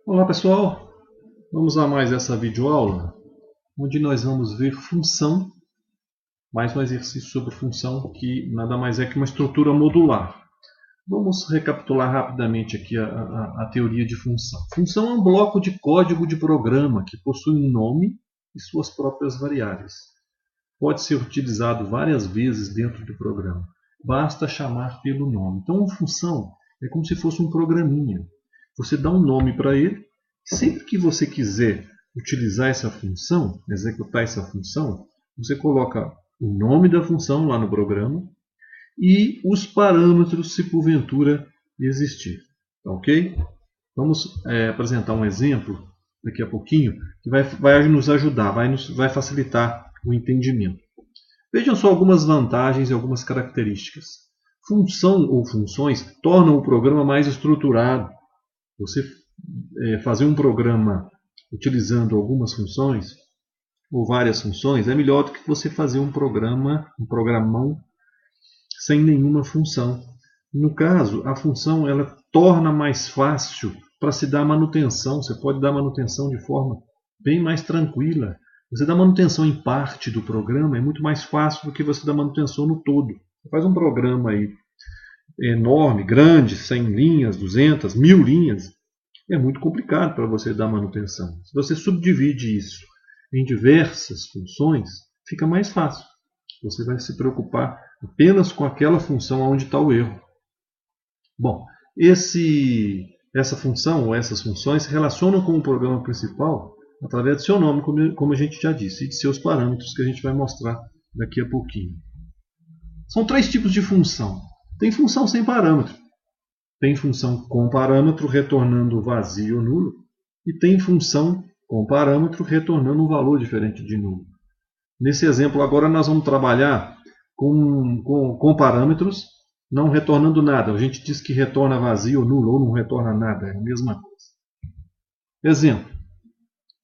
Olá pessoal, vamos a mais essa videoaula, onde nós vamos ver função, mais um exercício sobre função que nada mais é que uma estrutura modular. Vamos recapitular rapidamente aqui a teoria de função. Função é um bloco de código de programa que possui um nome e suas próprias variáveis. Pode ser utilizado várias vezes dentro do programa, basta chamar pelo nome. Então, uma função é como se fosse um programinha. Você dá um nome para ele. Sempre que você quiser utilizar essa função, executar essa função, você coloca o nome da função lá no programa e os parâmetros, se porventura existir. Ok? Vamos apresentar um exemplo daqui a pouquinho que vai nos ajudar, vai facilitar o entendimento. Vejam só algumas vantagens e algumas características. Função ou funções tornam o programa mais estruturado. Você fazer um programa utilizando algumas funções ou várias funções é melhor do que você fazer um programão sem nenhuma função. No caso, a função ela torna mais fácil para se dar manutenção. Você pode dar manutenção de forma bem mais tranquila. Você dá manutenção em parte do programa é muito mais fácil do que você dar manutenção no todo. Você faz um programa aí enorme, grande, 100 linhas, 200, 1000 linhas, é muito complicado para você dar manutenção. Se você subdivide isso em diversas funções, fica mais fácil. Você vai se preocupar apenas com aquela função onde está o erro. Bom, essa função ou essas funções se relacionam com o programa principal através do seu nome, como a gente já disse, e de seus parâmetros que a gente vai mostrar daqui a pouquinho. São três tipos de função. Tem função sem parâmetro. Tem função com parâmetro retornando vazio ou nulo. E tem função com parâmetro retornando um valor diferente de nulo. Nesse exemplo agora nós vamos trabalhar com parâmetros não retornando nada. A gente diz que retorna vazio ou nulo ou não retorna nada. É a mesma coisa. Exemplo.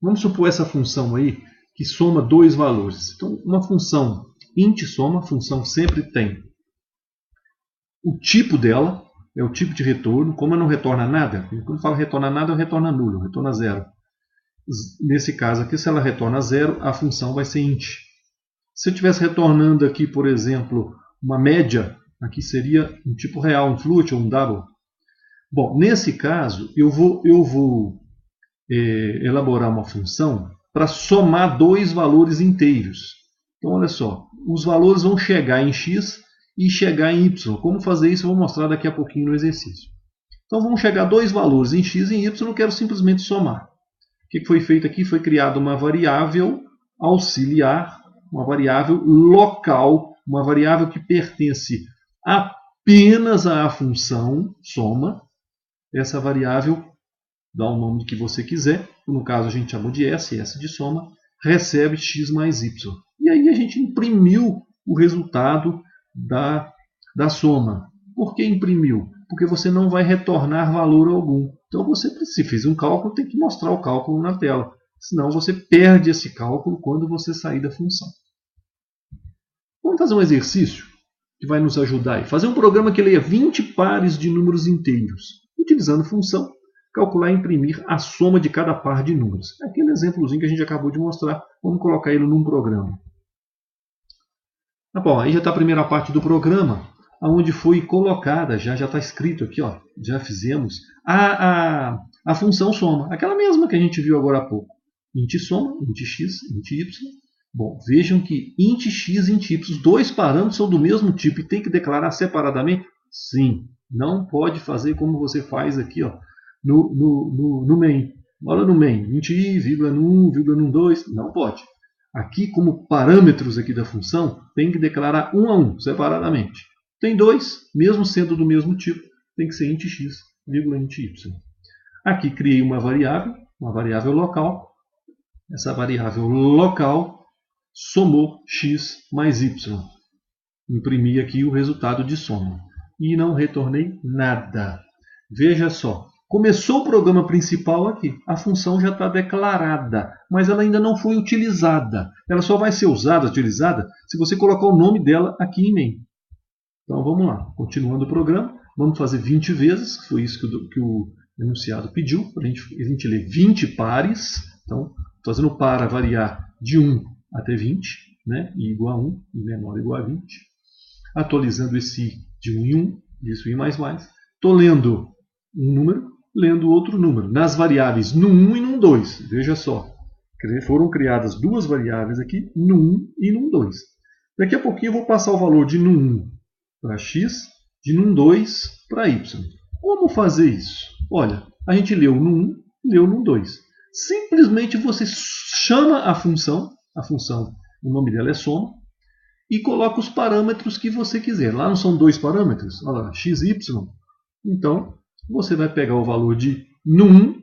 Vamos supor essa função aí que soma dois valores. Então uma função int soma, a função sempre tem o tipo dela, é o tipo de retorno. Como ela não retorna nada, quando fala retorna nada, ela retorna nulo, retorna zero. Nesse caso aqui, se ela retorna zero, a função vai ser int. Se eu estivesse retornando aqui, por exemplo, uma média, aqui seria um tipo real, um float ou um double. Bom, nesse caso, eu vou elaborar uma função para somar dois valores inteiros. Então, olha só, os valores vão chegar em x e chegar em y. Como fazer isso eu vou mostrar daqui a pouquinho no exercício. Então vão chegar dois valores em x e em y, eu quero simplesmente somar. O que foi feito aqui? Foi criada uma variável auxiliar, uma variável local, uma variável que pertence apenas à função soma. Essa variável dá o nome que você quiser, no caso a gente chamou de S de soma, recebe x mais y. E aí a gente imprimiu o resultado da soma. Por que imprimiu? Porque você não vai retornar valor algum. Então você, se fizer um cálculo, tem que mostrar o cálculo na tela. Senão você perde esse cálculo quando você sair da função. Vamos fazer um exercício que vai nos ajudar aí. Fazer um programa que leia 20 pares de números inteiros, utilizando função, calcular e imprimir a soma de cada par de números. É aquele exemplozinho que a gente acabou de mostrar. Vamos colocar ele num programa. Bom, aí já está a primeira parte do programa, onde foi colocada, já está escrito aqui, ó, já fizemos, a função soma, aquela mesma que a gente viu agora há pouco. Int soma, int x, int y. Bom, vejam que int x e int y, os dois parâmetros são do mesmo tipo e tem que declarar separadamente? Sim, não pode fazer como você faz aqui, ó, no main. Olha no main, int i, vírgula num, vírgula num 2, não pode. Aqui, como parâmetros aqui da função, tem que declarar um a um, separadamente. Tem dois, mesmo sendo do mesmo tipo, tem que ser int x, vírgula int y. Aqui criei uma variável local. Essa variável local somou x mais y. Imprimi aqui o resultado de soma. E não retornei nada. Veja só. Começou o programa principal aqui. A função já está declarada, mas ela ainda não foi utilizada. Ela só vai ser utilizada, se você colocar o nome dela aqui em main. Então vamos lá. Continuando o programa, vamos fazer 20 vezes. Foi isso enunciado pediu, para a gente ler 20 pares. Então, fazendo para variar de 1 até 20, né? I igual a 1, I menor igual a 20. Atualizando esse de 1 em 1, isso I++. Estou lendo um número, lendo outro número. Nas variáveis no 1 e no 2. Veja só. Foram criadas duas variáveis aqui, no 1 e no 2. Daqui a pouquinho eu vou passar o valor de no 1 para x, de no 2 para y. Como fazer isso? Olha, a gente leu no 1, leu no 2. Simplesmente você chama a função, o nome dela é soma, e coloca os parâmetros que você quiser. Lá não são dois parâmetros? Olha lá, x e y. Então, você vai pegar o valor de no 1,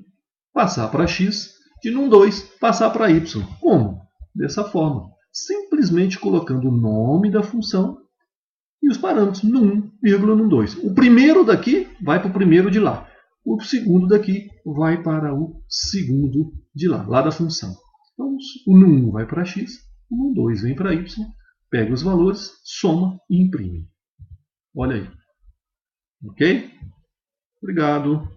passar para x, de no 2, passar para y. Como? Dessa forma. Simplesmente colocando o nome da função e os parâmetros no 1, no 2. O primeiro daqui vai para o primeiro de lá. O segundo daqui vai para o segundo de lá, lá da função. Então, o no 1 vai para x, o no 2 vem para y, pega os valores, soma e imprime. Olha aí. Ok? Obrigado.